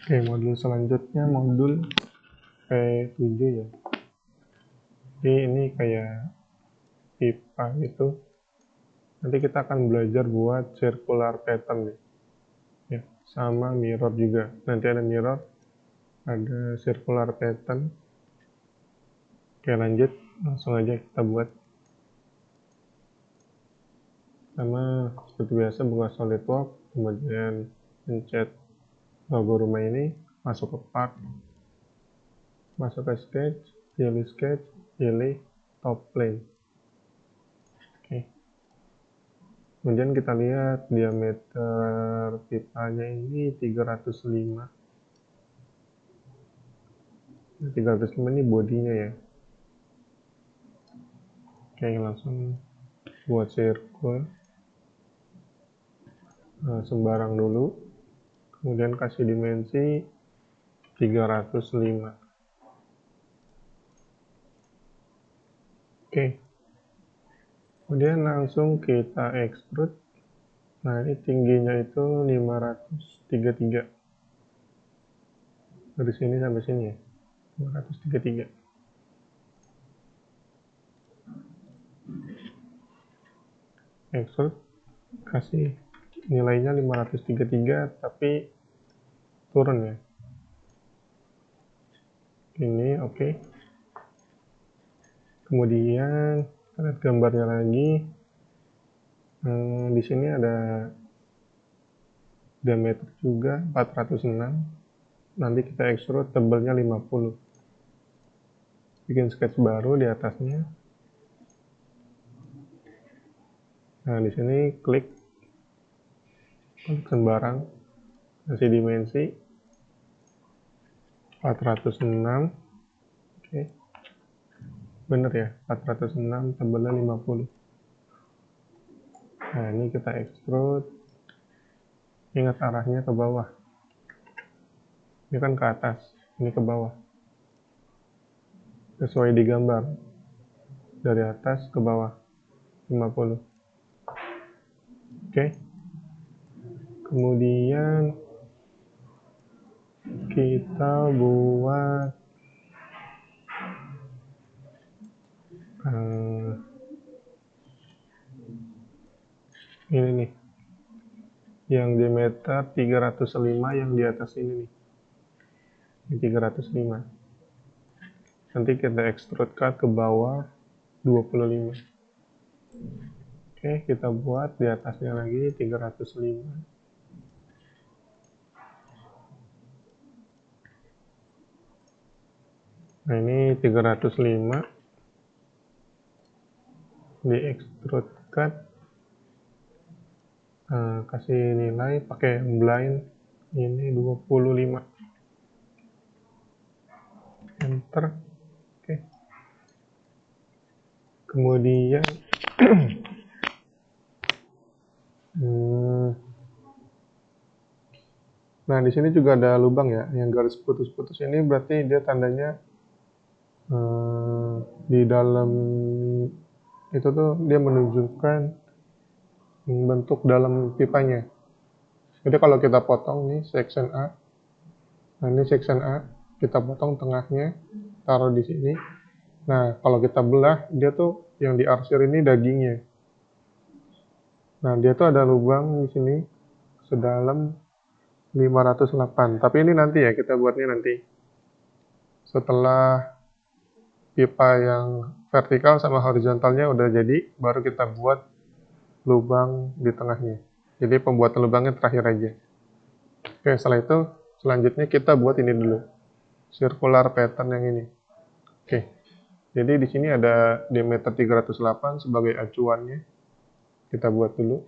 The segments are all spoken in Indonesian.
Oke, modul selanjutnya modul P7 ya. Jadi ini kayak pipa gitu. Nanti kita akan belajar buat circular pattern nih. Ya, sama mirror juga. Nanti ada mirror, ada circular pattern. Oke, lanjut. Langsung aja kita buat. Sama seperti biasa buka SolidWorks, kemudian pencet logo rumah ini, masuk ke part, masuk ke sketch, pilih top plane. Oke. Kemudian kita lihat diameter pipanya ini 305. 305 ini bodinya ya. Oke, langsung buat circle. Sembarang dulu. Kemudian kasih dimensi 305. Oke. Kemudian langsung kita extrude. Nah, ini tingginya itu 533. Dari sini sampai sini ya. 533. Extrude. Kasih nilainya 533 tapi turun ya. Ini oke. Kemudian lihat gambarnya lagi. Di sini ada diameter juga 406. Nanti kita extrude tebelnya 50. Bikin sketch baru di atasnya. Nah, di sini klik sembarang, kasih dimensi 406. Oke. Bener ya, 406 tebelnya 50. Nah, ini kita extrude. Ingat arahnya ke bawah. Ini kan ke atas, ini ke bawah. Sesuai di gambar. Dari atas ke bawah 50. Oke. Kemudian kita buat ini nih. Yang diameter 305 yang di atas ini nih. Ini 305. Nanti kita extrude cut ke bawah 25. Oke, kita buat di atasnya lagi 305. Nah, ini 305 di extrude cut. Kasih nilai pakai blind ini 25. Enter. Oke. Kemudian nah, di sini juga ada lubang ya, yang garis putus-putus ini berarti dia tandanya di dalam itu tuh dia menunjukkan bentuk dalam pipanya. Jadi kalau kita potong nih section A, nah ini section A, kita potong tengahnya, taruh di sini. Nah, kalau kita belah, dia tuh yang diarsir ini dagingnya. Nah, dia tuh ada lubang di sini sedalam 508. Tapi ini nanti ya, kita buatnya nanti. Setelah pipa yang vertikal sama horizontalnya udah jadi, baru kita buat lubang di tengahnya. Jadi pembuatan lubangnya terakhir aja. Oke, setelah itu selanjutnya kita buat ini dulu. Circular pattern yang ini. Oke. Jadi di sini ada diameter 308 sebagai acuannya. Kita buat dulu.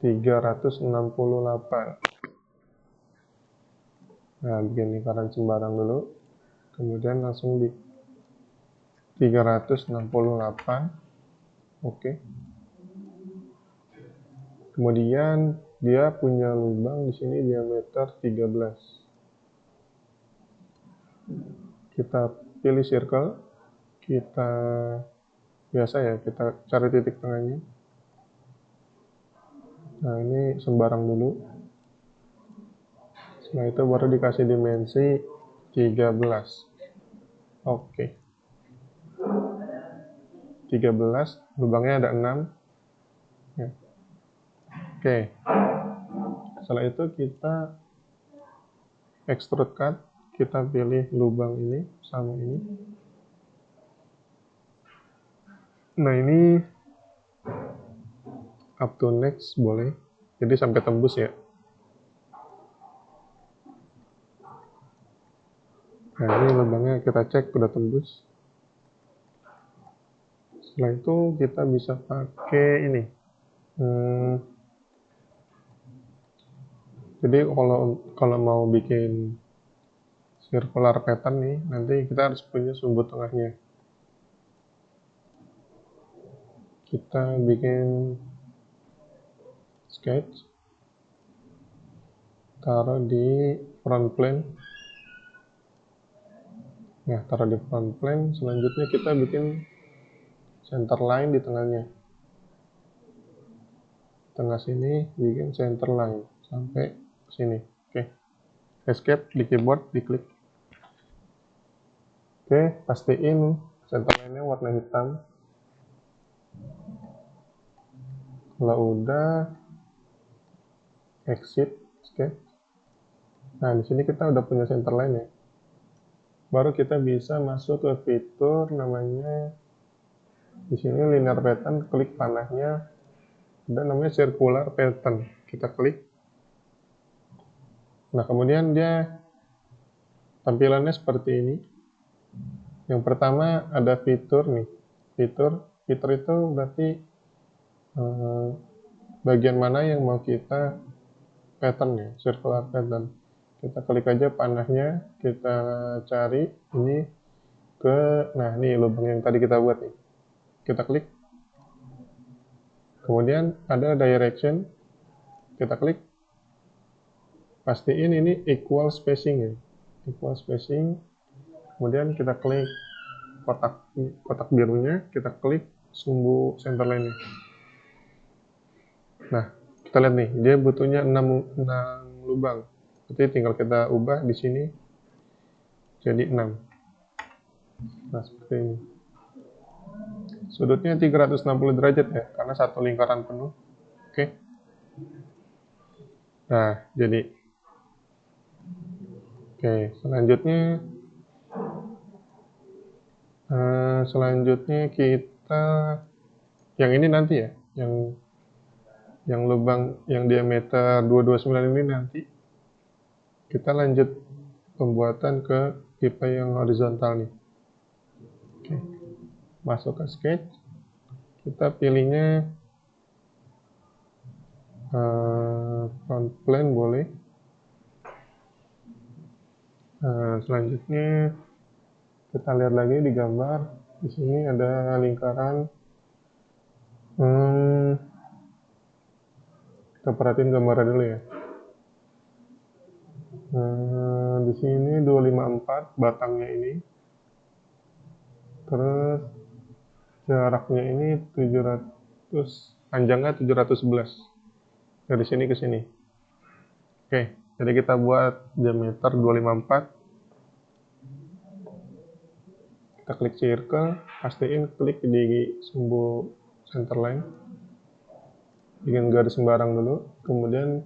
368. Nah, bikin lingkaran sembarang dulu. Kemudian langsung di 368. Oke. Kemudian dia punya lubang di sini diameter 13. Kita pilih circle. Kita biasa ya, kita cari titik tengahnya. Nah, ini sembarang dulu. Setelah itu baru dikasih dimensi 13. Oke. 13, lubangnya ada 6. Ya. Oke. Setelah itu kita extrude cut, kita pilih lubang ini sama ini. Nah, ini up to next boleh. Jadi sampai tembus ya. Nah, ini lubangnya kita cek udah tembus. Setelah itu kita bisa pakai ini. Jadi kalau mau bikin circular pattern nih, nanti kita harus punya sumbu tengahnya. Kita bikin sketch, taruh di front plane. Nah, taruh di front plane. Selanjutnya kita bikin center line di tengahnya. Tengah sini bikin center line sampai sini. Oke. Escape di keyboard, diklik. Oke, pastiin center line-nya warna hitam. Kalau udah, exit, escape. Nah, di sini kita udah punya center line ya. Baru kita bisa masuk ke fitur namanya di sini linear pattern, klik panahnya, dan namanya circular pattern. Kita klik. Nah, kemudian dia tampilannya seperti ini. Yang pertama ada fitur nih. Fitur itu berarti bagian mana yang mau kita pattern ya, circular pattern. Kita klik aja panahnya, kita cari ini ke, nah ini lubang yang tadi kita buat nih. Kita klik. Kemudian ada direction, kita klik. Pastiin ini equal spacing ya. Equal spacing. Kemudian kita klik kotak birunya, kita klik sumbu center line-nya. Nah, kita lihat nih, dia butuhnya 6 lubang. Jadi tinggal kita ubah di sini jadi 6. Nah, seperti ini. Sudutnya 360 derajat ya, karena satu lingkaran penuh. Oke. Nah, jadi oke, selanjutnya kita yang ini nanti ya, yang lubang yang diameter 229 ini nanti kita lanjut pembuatan ke pipa yang horizontal nih. Oke. Masuk ke sketch, kita pilihnya front plane boleh. Selanjutnya kita lihat lagi di gambar, di sini ada lingkaran. Kita perhatiin gambarnya dulu ya. Di sini 254 batangnya ini, terus jaraknya ini 700, panjangnya 711 dari sini ke sini. Oke, jadi kita buat diameter 254. Kita klik circle, pastiin klik di sumbu center line, bikin garis sembarang dulu, kemudian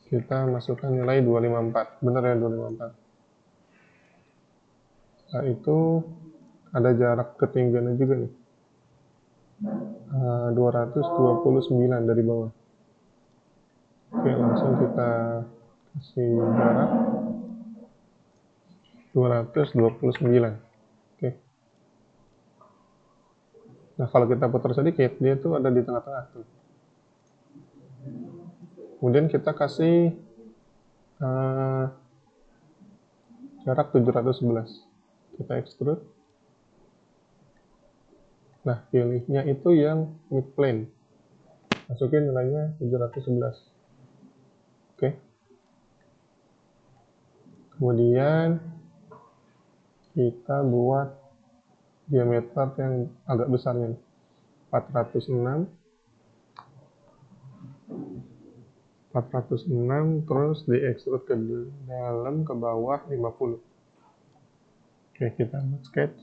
kita masukkan nilai 254, benar ya 254. Setelah itu ada jarak ketinggiannya juga nih, 229 dari bawah. Oke, langsung kita kasih jarak 229. Oke. Nah, kalau kita putar sedikit, dia tuh ada di tengah-tengah tuh. Kemudian kita kasih jarak 711. Kita extrude. Nah, pilihnya itu yang mid plane. Masukin nilainya 711. Oke. Kemudian kita buat diameter yang agak besarnya. 406 terus di extrude ke dalam, ke bawah 50. Oke, kita buat sketch.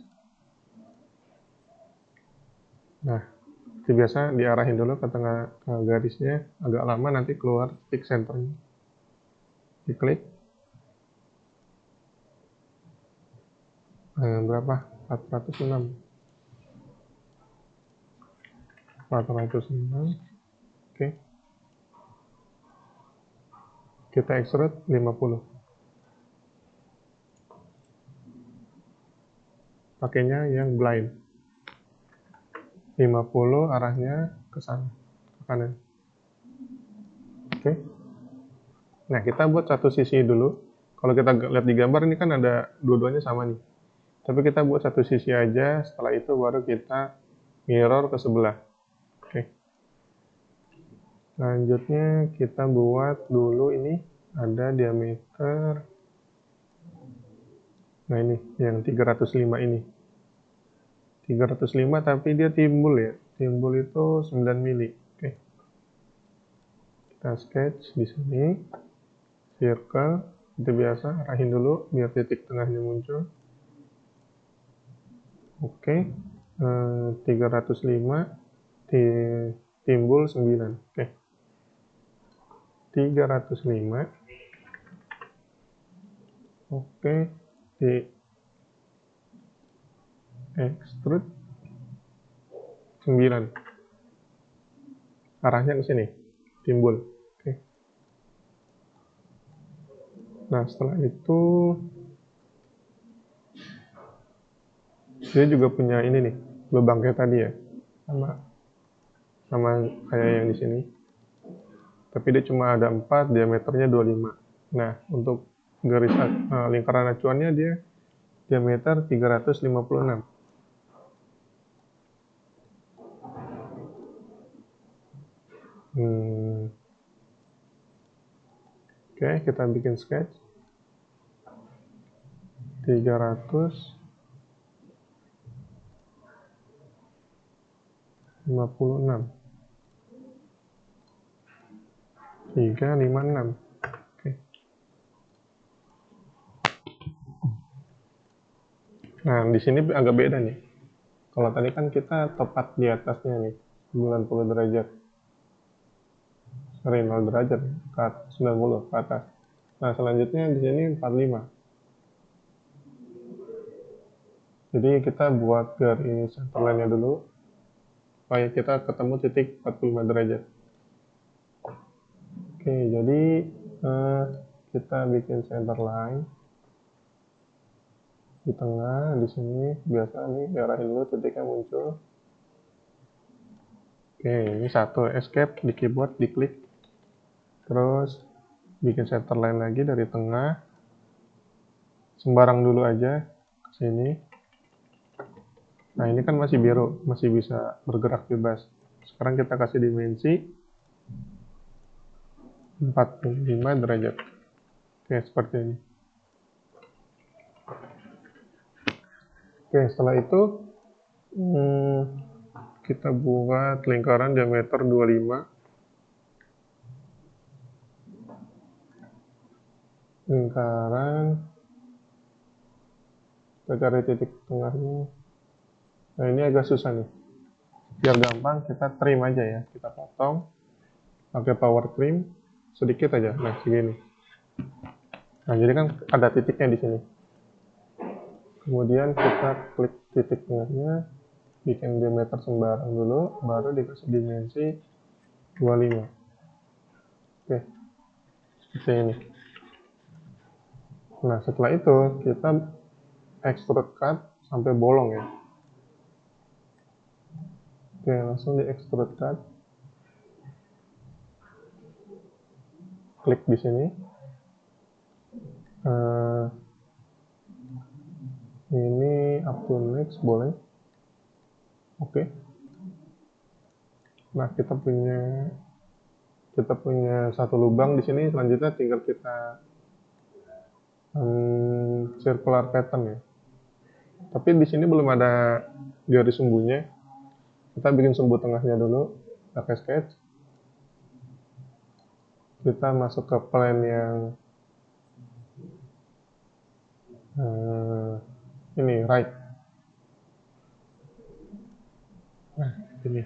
Nah, seperti biasa diarahin dulu ke tengah ke garisnya, agak lama nanti keluar titik centernya. Diklik. Berapa? 406. Oke. Kita extrude 50. Pakainya yang blind. 50 arahnya ke sana, ke kanan. Oke. Nah, kita buat satu sisi dulu. Kalau kita lihat di gambar ini kan ada dua-duanya sama nih. Tapi kita buat satu sisi aja, setelah itu baru kita mirror ke sebelah. Oke. Selanjutnya kita buat dulu ini ada diameter. Nah, ini yang 305 ini. 305 tapi dia timbul ya. Timbul itu 9 mili. Oke. Kita sketch di sini. Circle, itu biasa, arahin dulu biar titik tengahnya muncul. Oke. 305 timbul 9. Oke. 305. Oke, di extrude 9. Arahnya ke sini, timbul. Oke. Nah, setelah itu dia juga punya ini nih, lubang kayak tadi ya. Sama kayak yang di sini. Tapi dia cuma ada 4, diameternya 25. Nah, untuk garis lingkaran acuannya dia diameter 356. Oke, kita bikin sketch. 356. 356. Oke. Nah, di sini agak beda nih. Kalau tadi kan kita tepat di atasnya nih, 90 derajat. Sorry, 0 derajat, 90 ke atas. Nah, selanjutnya di sini 45. Jadi kita buat garis centerline-nya dulu, supaya kita ketemu titik 45 derajat. Oke, jadi kita bikin centerline di tengah, di sini biasa nih diarahin dulu titiknya muncul. Oke, ini satu, escape di keyboard, diklik, terus bikin centerline lagi dari tengah, sembarang dulu aja ke sini. Nah, ini kan masih biru, masih bisa bergerak bebas. Sekarang kita kasih dimensi 45 derajat. Oke, seperti ini. Oke, setelah itu kita buat lingkaran diameter 25. Lingkaran, kita cari titik tengahnya. Nah, ini agak susah nih. Biar gampang, kita trim aja ya. Kita potong pakai power trim sedikit aja. Nah, segini. Nah, jadi kan ada titiknya di sini. Kemudian kita klik titik tengahnya, bikin diameter sembarang dulu, baru dikasih dimensi 25. Oke, seperti ini. Nah, setelah itu kita extrude cut sampai bolong ya. Oke, langsung di extrude cut. Klik di sini. Ini up to next boleh. Oke. Nah, kita punya satu lubang di sini. Selanjutnya tinggal kita circular pattern ya. Tapi di sini belum ada garis sumbunya. Kita bikin sumbu tengahnya dulu, pakai sketch. Kita masuk ke plane yang ini, right. Nah, ini.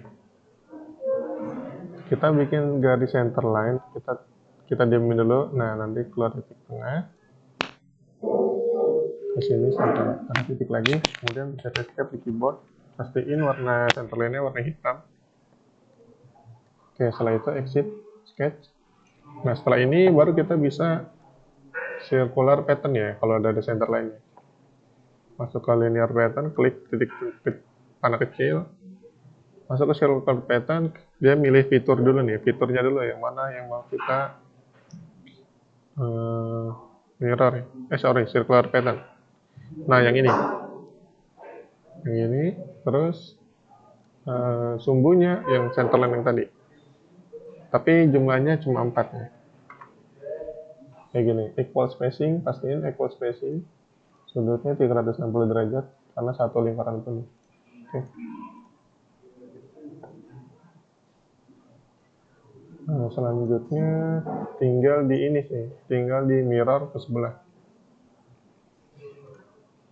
Kita bikin garis center line, kita diamin dulu. Nah, nanti keluar titik tengah. Ke sini sampai ada titik lagi, kemudian bisa escape di keyboard. Pastiin warna center line-nya warna hitam. Oke, setelah itu exit sketch. Nah, setelah ini baru kita bisa circular pattern ya, kalau ada center line-nya. Masuk ke linear pattern, klik titik panah kecil, masuk ke circular pattern, dia milih fitur dulu nih, fiturnya dulu yang mana yang mau kita mirror, circular pattern. Nah, yang ini, terus sumbunya yang center line yang tadi, tapi jumlahnya cuma 4 ya. Kayak gini, equal spacing, pastiin equal spacing, sudutnya 360 derajat karena satu lingkaran penuh. Oke. Nah, selanjutnya tinggal di ini sih, tinggal di mirror ke sebelah.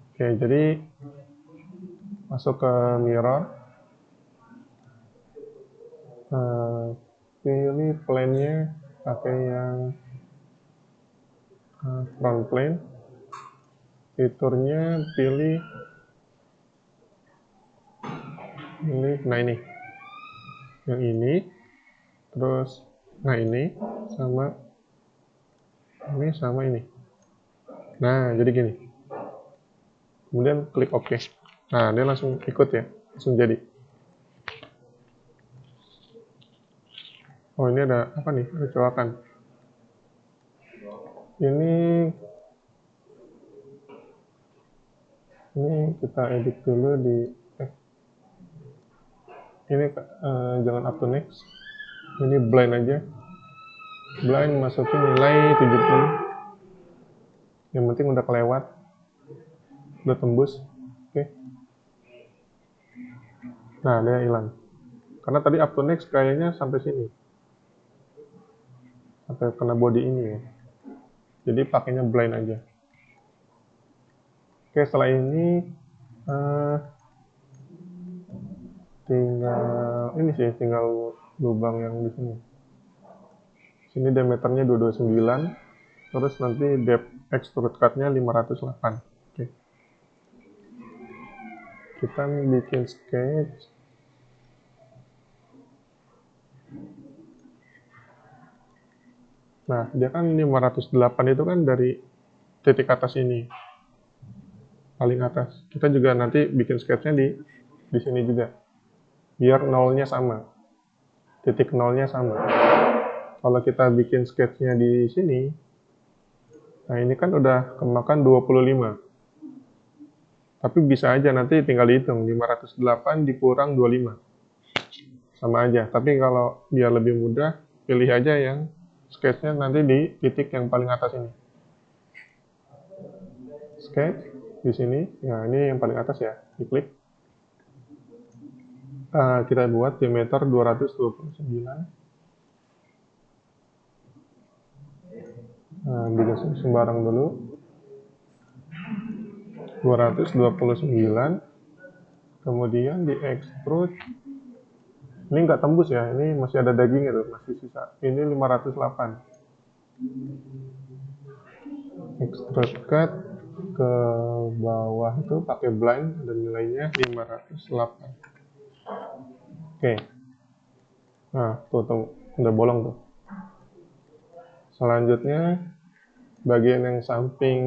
Oke, jadi masuk ke mirror, pilih plane-nya pakai yang front plane, fiturnya pilih, nah ini, yang ini, terus nah ini sama ini. Nah, jadi gini. Kemudian klik OK. Nah, dia langsung ikut ya, langsung jadi. Oh, ini ada apa nih? Ada colokan. Ini kita edit dulu di ini jangan up to next. Ini blind aja. Blind masukin nilai 70. Yang penting udah kelewat. Udah tembus. Oke. Nah, dia hilang. Karena tadi up to next kayaknya sampai sini. Sampai kena body ini ya. Jadi pakainya blind aja. Oke, setelah ini tinggal lubang yang di sini. Sini diameternya 229, terus nanti depth extrude cut-nya 508. Oke. Kita bikin sketch. Nah, dia kan 508 itu kan dari titik atas ini. Paling atas. Kita juga nanti bikin sketch-nya di sini juga. Biar nolnya sama. Titik nolnya sama. Kalau kita bikin sketch-nya di sini, nah ini kan udah kemakan 25. Tapi bisa aja nanti tinggal dihitung, 508 dikurang 25. Sama aja, tapi kalau biar lebih mudah, pilih aja yang sketch-nya nanti di titik yang paling atas ini. Sketch, di sini, nah ini yang paling atas ya, diklik. Kita buat diameter 229. Bikin sembarang dulu. 229. Kemudian di extrude. Ini nggak tembus ya, ini masih ada daging itu, masih sisa. Ini 508. Extrude cut ke bawah itu pakai blind dan nilainya 508. Oke. Nah, tuh udah bolong tuh. Selanjutnya bagian yang samping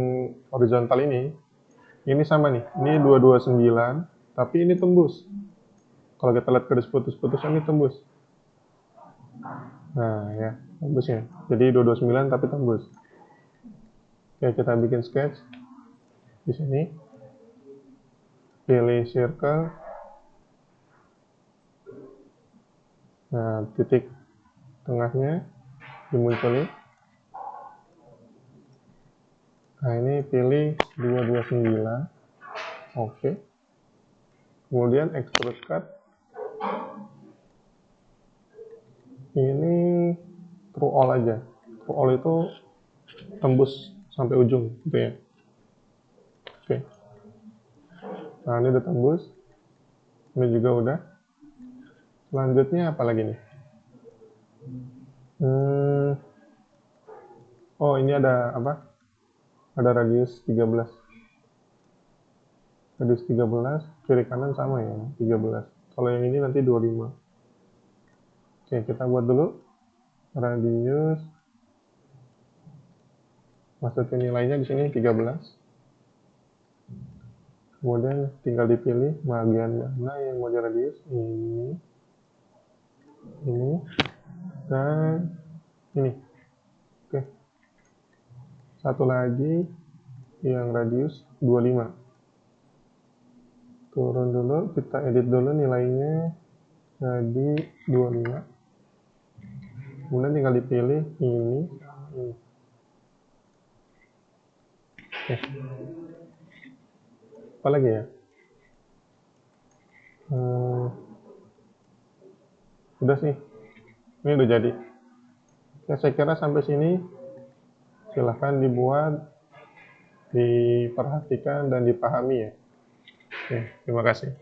horizontal ini sama nih. Ini 229, tapi ini tembus. Kalau kita lihat garis putus-putus ini tembus. Nah, ya, tembusnya. Jadi 229 tapi tembus. Oke, kita bikin sketch di sini. Pilih circle. Nah, titik tengahnya dimunculi. Nah, ini pilih 229. Oke. Kemudian extrude cut. Ini true all aja. True all itu tembus sampai ujung gitu ya. Oke. Nah, ini udah tembus. Ini juga udah. Selanjutnya apa lagi nih? Oh, ini ada apa? Ada radius 13. Radius 13, kiri kanan sama ya, 13. Kalau yang ini nanti 25. Oke, kita buat dulu radius. Masukin nilainya di sini 13. Kemudian tinggal dipilih bagian mana yang mau diradius. Ini, dan ini. Oke. Satu lagi yang radius 25. Turun dulu, kita edit dulu nilainya jadi 25. Kemudian tinggal dipilih ini. Oke. Apa lagi ya? Udah sih. Ini udah jadi. Ya, saya kira sampai sini silahkan dibuat, diperhatikan dan dipahami ya. Oke, terima kasih.